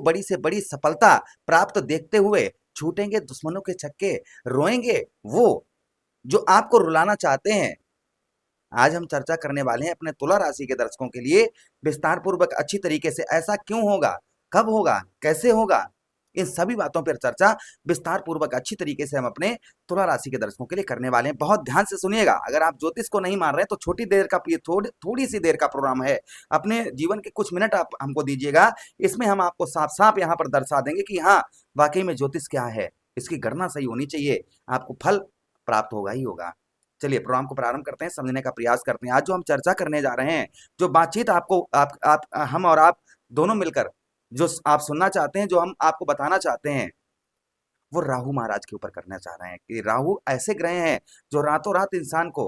आपको बड़ी से बड़ी सफलता प्राप्त देखते हुए छूटेंगे दुश्मनों के छक्के, रोएंगे वो जो आपको रुलाना चाहते हैं। आज हम चर्चा करने वाले हैं अपने तुला राशि के दर्शकों के लिए विस्तार पूर्वक अच्छी तरीके से, ऐसा क्यों होगा, कब होगा, कैसे होगा, इन सभी बातों पर चर्चा विस्तार पूर्वक अच्छी तरीके से हम अपने तुला राशि के दर्शकों के लिए करने वाले हैं। बहुत ध्यान से सुनिएगा। अगर आप ज्योतिष को नहीं मान रहे तो छोटी देर का थोड़ी सी देर का प्रोग्राम है, अपने जीवन के कुछ मिनट आप हमको दीजिएगा। इसमें हम आपको साफ साफ यहाँ पर दर्शा देंगे कि हाँ, वाकई में ज्योतिष क्या है, इसकी गणना सही होनी चाहिए, आपको फल प्राप्त होगा ही होगा। चलिए प्रोग्राम को प्रारंभ करते हैं, समझने का प्रयास करते हैं। आज जो हम चर्चा करने जा रहे हैं, जो बातचीत आपको हम और आप दोनों मिलकर जो आप सुनना चाहते हैं, जो हम आपको बताना चाहते हैं, वो राहु महाराज के ऊपर करना चाह रहे हैं कि राहु ऐसे ग्रह हैं जो रातों रात इंसान को,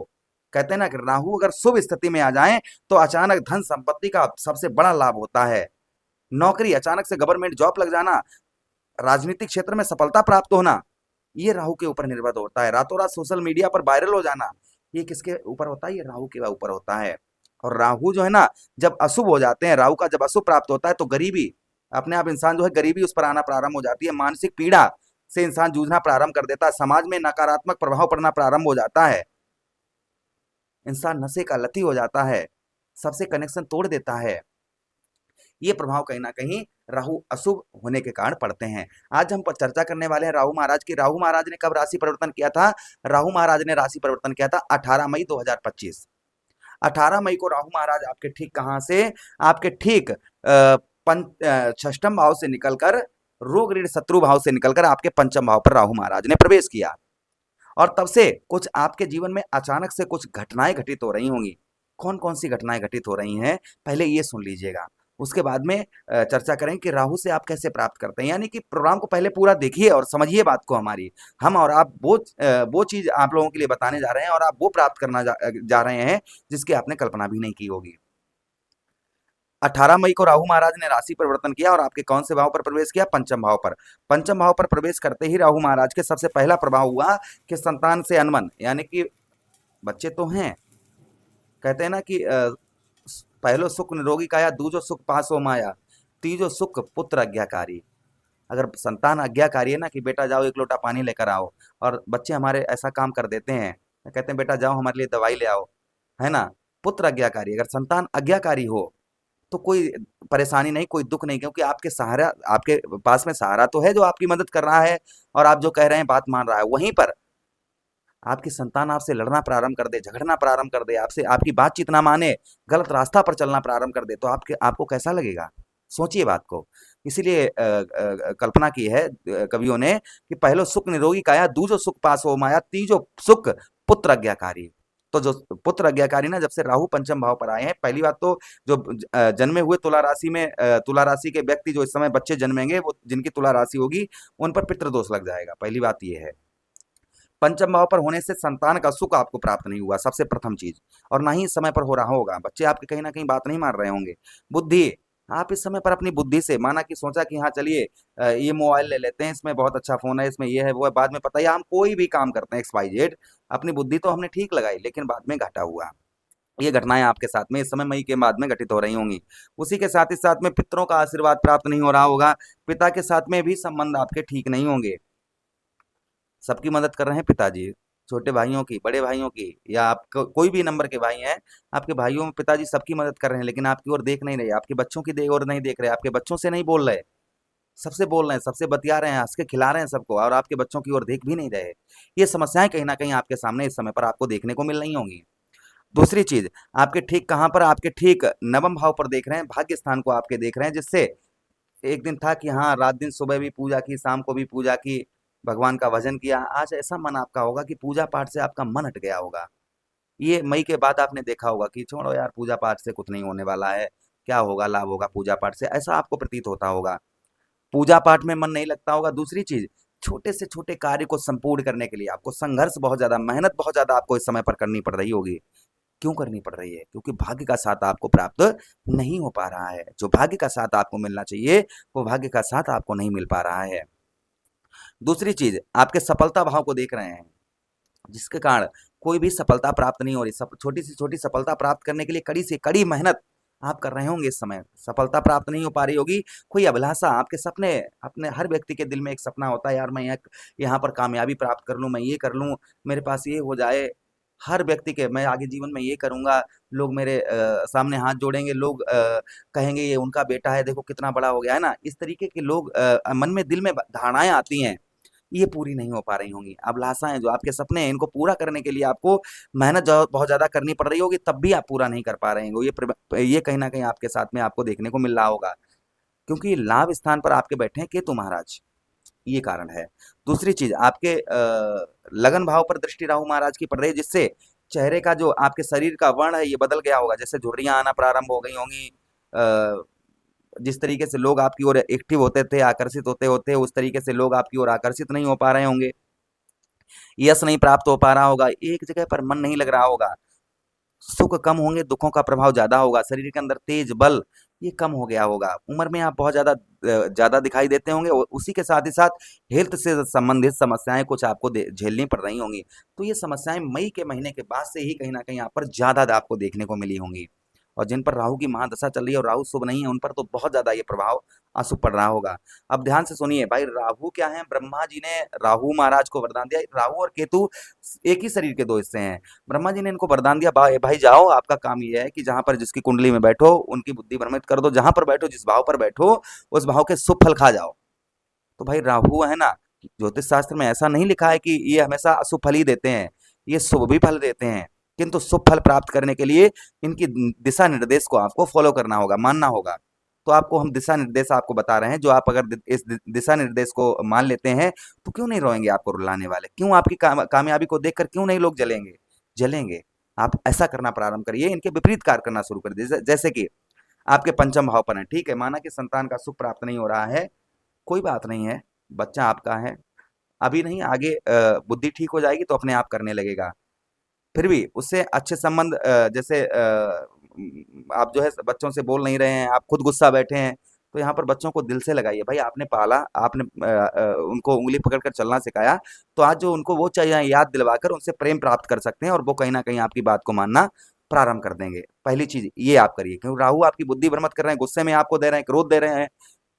कहते हैं ना कि राहु अगर शुभ स्थिति में आ जाएं तो अचानक धन संपत्ति का सबसे बड़ा लाभ होता है। नौकरी, अचानक से गवर्नमेंट जॉब लग जाना, राजनीतिक क्षेत्र में सफलता प्राप्त होना, ये राहु के ऊपर निर्भर होता है। रातों रात सोशल मीडिया पर वायरल हो जाना, ये किसके ऊपर होता है? ये राहु के ऊपर होता है। और राहु जो है ना, जब अशुभ हो जाते हैं, राहु का जब अशुभ प्राप्त होता है तो गरीबी, अपने आप इंसान जो है गरीबी उस पर आना प्रारंभ हो जाती है, मानसिक पीड़ा से इंसान जूझना प्रारंभ कर देता है, समाज में नकारात्मक प्रभाव पड़ना प्रारंभ हो जाता है, इंसान नशे का लती हो जाता है, सबसे कनेक्शन तोड़ देता है। ये प्रभाव कहीं ना कहीं राहु अशुभ होने के कारण पड़ते हैं। आज हम पर चर्चा करने वाले हैं राहु महाराज की। राहु महाराज ने कब राशि परिवर्तन किया था? राहु महाराज ने राशि परिवर्तन किया था 18 मई 2025। 18 मई को राहु महाराज आपके ठीक कहां से? आपके ठीक षष्ठम भाव से निकलकर, रोग ऋण शत्रु भाव से निकलकर आपके पंचम भाव पर राहु महाराज ने प्रवेश किया। और तब से कुछ आपके जीवन में अचानक से कुछ घटनाएं घटित हो रही होंगी। कौन कौन सी घटनाएं घटित हो रही हैं, पहले ये सुन लीजिएगा, उसके बाद में चर्चा करें कि राहु से आप कैसे प्राप्त करते हैं। यानी कि प्रोग्राम को पहले पूरा देखिए और समझिए बात को हमारी। हम और आप वो चीज आप लोगों के लिए बताने जा रहे हैं और आप वो प्राप्त करना जा रहे हैं जिसकी आपने कल्पना भी नहीं की होगी। 18 मई को राहु महाराज ने राशि परिवर्तन किया और आपके कौन से भाव पर प्रवेश किया? पंचम भाव पर। पंचम भाव पर प्रवेश करते ही राहु महाराज के सबसे पहला प्रभाव हुआ कि संतान से अनबन, यानी कि बच्चे तो हैं, कहते हैं ना कि पहलो सुख निरोगी काया, दूजो सुख पासो माया, तीजो सुख पुत्र आज्ञाकारी। अगर संतान आज्ञाकारी है ना कि बेटा जाओ एक लोटा पानी लेकर आओ, और बच्चे हमारे ऐसा काम कर देते हैं, कहते हैं बेटा जाओ हमारे लिए दवाई ले आओ, है ना, पुत्र आज्ञाकारी। अगर संतान आज्ञाकारी हो तो कोई परेशानी नहीं, कोई दुख नहीं, क्योंकि आपके सहारा, आपके पास में सहारा तो है जो आपकी मदद कर रहा है और आप जो कह रहे हैं बात मान रहा है। वहीं पर आपकी संतान आपसे लड़ना प्रारंभ कर दे, झगड़ना प्रारंभ कर दे, आपसे आपकी बातचीत ना माने, गलत रास्ता पर चलना प्रारंभ कर दे, तो आपको कैसा लगेगा? सोचिए बात को। इसीलिए कल्पना की है कवियों ने कि पहलो सुख निरोगी काया, दूजो सुख पासो माया, तीजो सुख पुत्र आज्ञाकारी। तो जो पुत्र आज्ञाकारी ना, जब से राहु पंचम भाव पर आए हैं, पहली बात तो जो जन्मे हुए तुला राशि में, तुला राशि के व्यक्ति जो इस समय बच्चे जन्मेंगे, वो जिनकी तुला राशि होगी उन पर पितृदोष लग जाएगा। पहली बात ये है। पंचम भाव पर होने से संतान का सुख आपको प्राप्त नहीं हुआ, सबसे प्रथम चीज, और ना ही समय पर हो रहा होगा। बच्चे आपके कहीं ना कहीं बात नहीं मान रहे होंगे। बुद्धि, आप इस समय पर अपनी बुद्धि से माना कि सोचा कि हाँ चलिए ये मोबाइल ले लेते हैं, इसमें बहुत अच्छा फोन है, इसमें ये है वो है, बाद में पता है हम कोई भी काम करते हैं XYZ, अपनी बुद्धि तो हमने ठीक लगाई लेकिन बाद में घाटा हुआ। ये घटनाएं आपके साथ में इस समय मई के बाद में घटित हो रही होंगी। उसी के साथ ही साथ में पितरों का आशीर्वाद प्राप्त नहीं हो रहा होगा, पिता के साथ में भी संबंध आपके ठीक नहीं होंगे। सबकी मदद कर रहे हैं पिताजी, छोटे भाइयों की, बड़े भाइयों की, या आप कोई भी नंबर के भाई हैं, आपके भाइयों में पिताजी सबकी मदद कर रहे हैं, लेकिन आपकी ओर देख नहीं रहे, आपके बच्चों की ओर नहीं देख रहे, आपके बच्चों से नहीं बोल रहे, सबसे बोल रहे हैं, सबसे बतिया रहे हैं, हंस के खिला रहे हैं सबको, और आपके बच्चों की ओर देख भी नहीं रहे। ये समस्याएं कहीं ना कहीं आपके सामने इस समय पर आपको देखने को मिल रही होंगी। दूसरी चीज, आपके ठीक कहां पर? आपके ठीक नवम भाव पर देख रहे हैं, भाग्य स्थान को आपके देख रहे हैं, जिससे एक दिन था कि हाँ रात दिन सुबह भी पूजा की, शाम को भी पूजा की, भगवान का भजन किया, आज ऐसा मन आपका होगा कि पूजा पाठ से आपका मन हट गया होगा। ये मई के बाद आपने देखा होगा कि छोड़ो यार, पूजा पाठ से कुछ नहीं होने वाला है, क्या होगा, लाभ होगा पूजा पाठ से, ऐसा आपको प्रतीत होता होगा। पूजा पाठ में मन नहीं लगता होगा। दूसरी चीज, छोटे से छोटे कार्य को संपूर्ण करने के लिए आपको संघर्ष बहुत ज्यादा, मेहनत बहुत ज्यादा आपको इस समय पर करनी पड़ रही होगी। क्यों करनी पड़ रही है? क्योंकि भाग्य का साथ आपको प्राप्त नहीं हो पा रहा है। जो भाग्य का साथ आपको मिलना चाहिए वो भाग्य का साथ आपको नहीं मिल पा रहा है। दूसरी चीज, आपके सफलता भाव को देख रहे हैं, जिसके कारण कोई भी सफलता प्राप्त नहीं हो रही। छोटी सी छोटी सफलता प्राप्त करने के लिए कड़ी से कड़ी मेहनत आप कर रहे होंगे इस समय, सफलता प्राप्त नहीं हो पा रही होगी, कोई अभिलाषा, आपके सपने, अपने हर व्यक्ति के दिल में एक सपना होता है, यार मैं यहाँ पर कामयाबी प्राप्त कर लूँ, मैं ये कर लूँ, मेरे पास ये हो जाए। हर व्यक्ति के, मैं आगे जीवन में ये करूँगा, लोग मेरे सामने हाथ जोड़ेंगे, लोग कहेंगे ये उनका बेटा है, देखो कितना बड़ा हो गया है ना। इस तरीके के लोग मन में, दिल में धारणाएँ आती हैं, ये पूरी नहीं हो पा रही होंगी। अभिलाषाएँ जो आपके सपने हैं, इनको पूरा करने के लिए आपको मेहनत बहुत ज़्यादा करनी पड़ रही होगी, तब भी आप पूरा नहीं कर पा रहे होंगे। ये कहीं न कहीं आपके साथ में आपको देखने को मिल रहा होगा, क्योंकि लाभ स्थान पर आपके बैठे हैं केतु महाराज, ये कारण है। दूसरी चीज़, आपके लगन भाव पर दृष्टि राहु महाराज की पड़ रही है, जिससे चेहरे का जो आपके शरीर का वर्ण है, ये बदल गया होगा। जैसे झुर्रियाँ आना प्रारंभ हो गई होंगी। जिस तरीके से लोग आपकी ओर एक्टिव होते थे, आकर्षित होते होते, उस तरीके से लोग आपकी ओर आकर्षित नहीं हो पा रहे होंगे। यश नहीं प्राप्त हो पा रहा होगा, एक जगह पर मन नहीं लग रहा होगा, सुख कम होंगे, दुखों का प्रभाव ज़्यादा होगा, शरीर के अंदर तेज बल ये कम हो गया होगा, उम्र में आप बहुत ज़्यादा दिखाई देते होंगे, और उसी के साथ ही साथ हेल्थ से संबंधित समस्याएं कुछ आपको झेलनी पड़ रही होंगी। तो ये समस्याएं मई के महीने के बाद से ही कहीं ना कहीं यहाँ पर ज़्यादा आपको देखने को मिली होंगी। और जिन पर राहु की महादशा चल रही है और राहु शुभ नहीं है, उन पर तो बहुत ज़्यादा ये प्रभाव अशुभ पड़ रहा होगा। अब ध्यान से सुनिए भाई, राहु क्या है, ब्रह्मा जी ने राहु महाराज को वरदान दिया। राहु और केतु एक ही शरीर के दो हिस्से हैं। ब्रह्मा जी ने इनको वरदान दिया, भाई जाओ, आपका काम ये है कि जहां पर जिसकी कुंडली में बैठो उनकी बुद्धि भ्रमित कर दो, जहां पर बैठो, जिस भाव पर बैठो, उस भाव के शुभ फल खा जाओ। तो भाई राहु है ना, ज्योतिष शास्त्र में ऐसा नहीं लिखा है कि ये हमेशा अशुभ फल ही देते हैं, ये शुभ भी फल देते हैं, किंतु शुभ फल प्राप्त करने के लिए इनकी दिशा निर्देश को आपको फॉलो करना होगा, मानना होगा। तो आपको हम दिशा निर्देश आपको बता रहे हैं, जो आप अगर इस दिशा निर्देश को मान लेते हैं, तो क्यों नहीं रोएंगे आपको रुलाने वाले, क्यों आपकी कामयाबी को देखकर क्यों नहीं लोग जलेंगे, जलेंगे। आप ऐसा करना प्रारंभ करिए, इनके विपरीत कार्य करना शुरू कर दीजिए। जैसे कि आपके पंचम भाव पर है, ठीक है, माना कि संतान का सुख प्राप्त नहीं हो रहा है, कोई बात नहीं है, बच्चा आपका है, अभी नहीं, आगे बुद्धि ठीक हो जाएगी तो अपने आप करने लगेगा। फिर भी उससे अच्छे संबंध, जैसे आप जो है बच्चों से बोल नहीं रहे हैं, आप खुद गुस्सा बैठे हैं, तो यहाँ पर बच्चों को दिल से लगाइए। भाई आपने पाला, आपने उनको उंगली पकड़कर चलना सिखाया, तो आज जो उनको वो चाहिए याद दिलवाकर उनसे प्रेम प्राप्त कर सकते हैं, और वो कहीं ना कहीं आपकी बात को मानना प्रारंभ कर देंगे। पहली चीज ये आप करिए, क्योंकि राहु आपकी बुद्धि भ्रमित कर रहे हैं, गुस्से में आपको दे रहे हैं, क्रोध दे रहे हैं,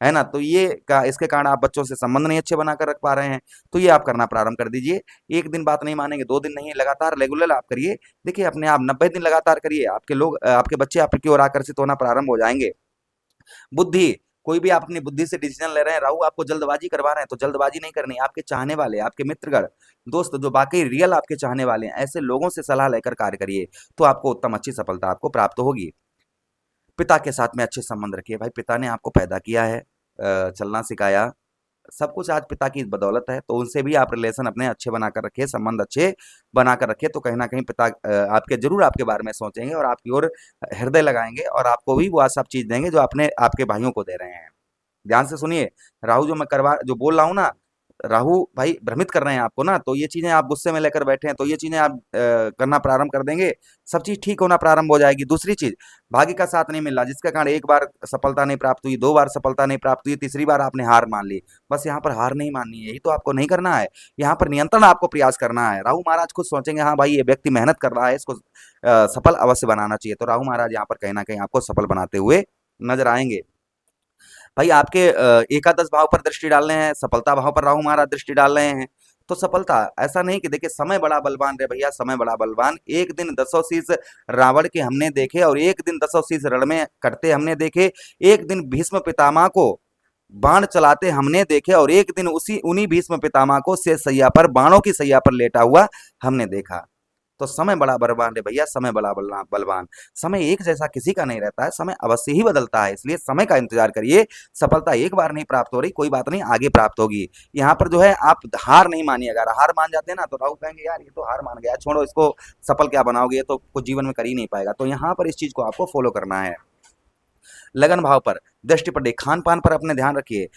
है ना। तो ये इसके कारण आप बच्चों से संबंध नहीं अच्छे बनाकर रख पा रहे हैं। तो ये आप करना प्रारंभ कर दीजिए। एक दिन बात नहीं मानेंगे, 2 दिन नहीं, लगातार रेगुलर आप करिए। देखिए अपने आप 90 दिन लगातार करिए, आपके लोग, आपके बच्चे आपकी ओर आकर्षित होना प्रारंभ हो जाएंगे। बुद्धि, कोई भी आप अपनी बुद्धि से डिसीजन ले रहे हैं, राहु आपको जल्दबाजी करवा रहे हैं, तो जल्दबाजी नहीं करनी। आपके चाहने वाले, आपके मित्रगण, दोस्त जो वाकई रियल आपके चाहने वाले हैं, ऐसे लोगों से सलाह लेकर कार्य करिए, तो आपको उत्तम अच्छी सफलता आपको प्राप्त होगी। पिता के साथ में अच्छे संबंध रखिए। भाई पिता ने आपको पैदा किया है, चलना सिखाया, सब कुछ आज पिता की बदौलत है, तो उनसे भी आप रिलेशन अपने अच्छे बनाकर रखिए, संबंध अच्छे बनाकर रखिए, तो कहीं ना कहीं पिता आपके जरूर आपके बारे में सोचेंगे और आपकी ओर हृदय लगाएंगे, और आपको भी वो सब चीज देंगे जो अपने आपके भाइयों को दे रहे हैं। ध्यान से सुनिए, राहु जो मैं करवा जो बोल रहा हूँ ना, राहु भाई भ्रमित कर रहे हैं आपको ना, तो ये चीजें आप गुस्से में लेकर बैठे हैं, तो ये चीजें आप करना प्रारंभ कर देंगे, सब चीज ठीक होना प्रारंभ हो जाएगी। दूसरी चीज, भाग्य का साथ नहीं मिल रहा, जिसके कारण एक बार सफलता नहीं प्राप्त हुई, 2 बार सफलता नहीं प्राप्त हुई, तीसरी बार आपने हार मान ली। बस यहाँ पर हार नहीं माननी है, यही तो आपको नहीं करना है, यहाँ पर नियंत्रण आपको प्रयास करना है। राहु महाराज खुद सोचेंगे, हाँ भाई ये व्यक्ति मेहनत कर रहा है, इसको सफल अवश्य बनाना चाहिए, तो राहु महाराज यहाँ पर कहीं ना कहीं आपको सफल बनाते हुए नजर आएंगे। भाई आपके एकादश भाव पर दृष्टि डाल रहे हैं, सफलता भाव पर राहु महाराज दृष्टि डाल रहे हैं, तो सफलता, ऐसा नहीं कि देखिए समय बड़ा बलवान रे भैया, समय बड़ा बलवान। एक दिन 10 शीश रावण के हमने देखे, और एक दिन 10 शीश रण में कटते हमने देखे, एक दिन भीष्म पितामह को बाण चलाते हमने देखे, और एक दिन उन्हीं भीष्म पितामह को शेष सैया पर, बाणों की सैया पर लेटा हुआ हमने देखा। तो समय बड़ा बलवान है भैया, समय बड़ा बलवान। समय एक जैसा किसी का नहीं रहता है, समय अवश्य ही बदलता है, इसलिए समय का इंतजार करिए। सफलता एक बार नहीं प्राप्त हो रही, कोई बात नहीं, आगे प्राप्त होगी। यहाँ पर जो है आप हार नहीं मानिए, अगर हार मान जाते हैं ना, तो राहु कहेंगे यार ये तो हार मान गया, छोड़ो इसको, सफल क्या बनाओगे, ये तो कुछ जीवन में कर ही नहीं पाएगा। तो यहाँ पर इस चीज को आपको फॉलो करना है। लगन भाव पर दृष्टि पड़े, खान पान पर अपने ध्यान रखिए,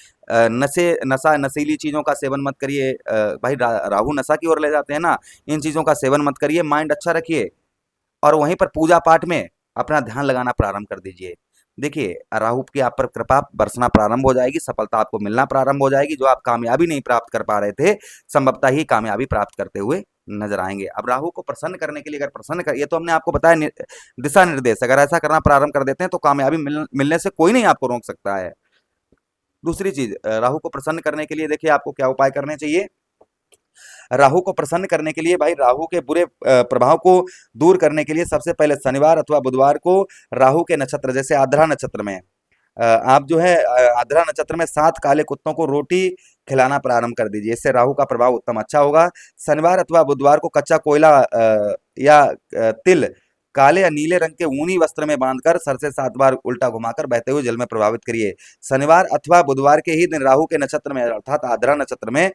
नशीली चीजों का सेवन मत करिए। भाई राहु नशा की ओर ले जाते हैं ना, इन चीजों का सेवन मत करिए, माइंड अच्छा रखिए, और वहीं पर पूजा पाठ में अपना ध्यान लगाना प्रारंभ कर दीजिए। देखिए राहु की आप पर कृपा बरसना प्रारंभ हो जाएगी, सफलता आपको मिलना प्रारंभ हो जाएगी, जो आप कामयाबी नहीं प्राप्त कर पा रहे थे, संभवतः ही कामयाबी प्राप्त करते हुए नजर आएंगे। अब राहु को प्रसन्न करने के लिए अगर प्रसन्न कर, ये तो हमने आपको बताया दिशा निर्देश, अगर ऐसा करना प्रारंभ कर देते हैं तो कामयाबी मिलने से कोई नहीं आपको रोक सकता है। दूसरी चीज, राहु को प्रसन्न करने के लिए देखिए आपको क्या उपाय करने चाहिए। राहु को प्रसन्न करने के लिए भाई, राहु के बुरे प्रभाव को दूर करने के लिए सबसे पहले शनिवार अथवा बुधवार को राहु के नक्षत्र जैसे आद्रा नक्षत्र में आप जो है आद्रा नक्षत्र में 7 काले कुत्तों को रोटी खिलाना प्रारंभ कर दीजिए, इससे राहु का प्रभाव उत्तम अच्छा होगा। शनिवार अथवा बुधवार को कच्चा कोयला या तिल काले या नीले रंग के ऊनी वस्त्र में बांधकर सर से 7 बार उल्टा घुमाकर बहते हुए जल में प्रभावित करिए। शनिवार अथवा बुधवार के ही दिन राहु के नक्षत्र में अर्थात आद्रा नक्षत्र में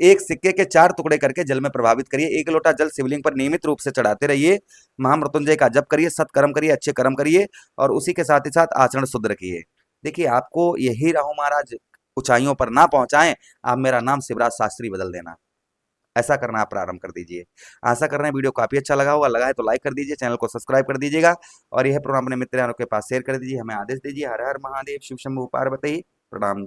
एक सिक्के के 4 टुकड़े करके जल में प्रभावित करिए। 1 लोटा जल शिवलिंग पर नियमित रूप से चढ़ाते रहिए। महामृत्युंजय का जप करिए, सत्कर्म करिए, अच्छे कर्म करिए और उसी के साथ ही साथ आचरण शुद्ध रखिए। देखिए आपको यही राहु महाराज ऊंचाइयों पर ना पहुंचाएं, आप मेरा नाम शिवराज शास्त्री बदल देना, ऐसा करना आप प्रारंभ कर दीजिए। आशा कर रहे हैं वीडियो काफी अच्छा लगा होगा, लगा है तो लाइक कर दीजिए, चैनल को सब्सक्राइब कर दीजिएगा और यह प्रोग्राम अपने मित्रों के पास शेयर कर दीजिए। हमें आदेश दीजिए। हर हर महादेव, शिव शंभु पार्वती, प्रणाम।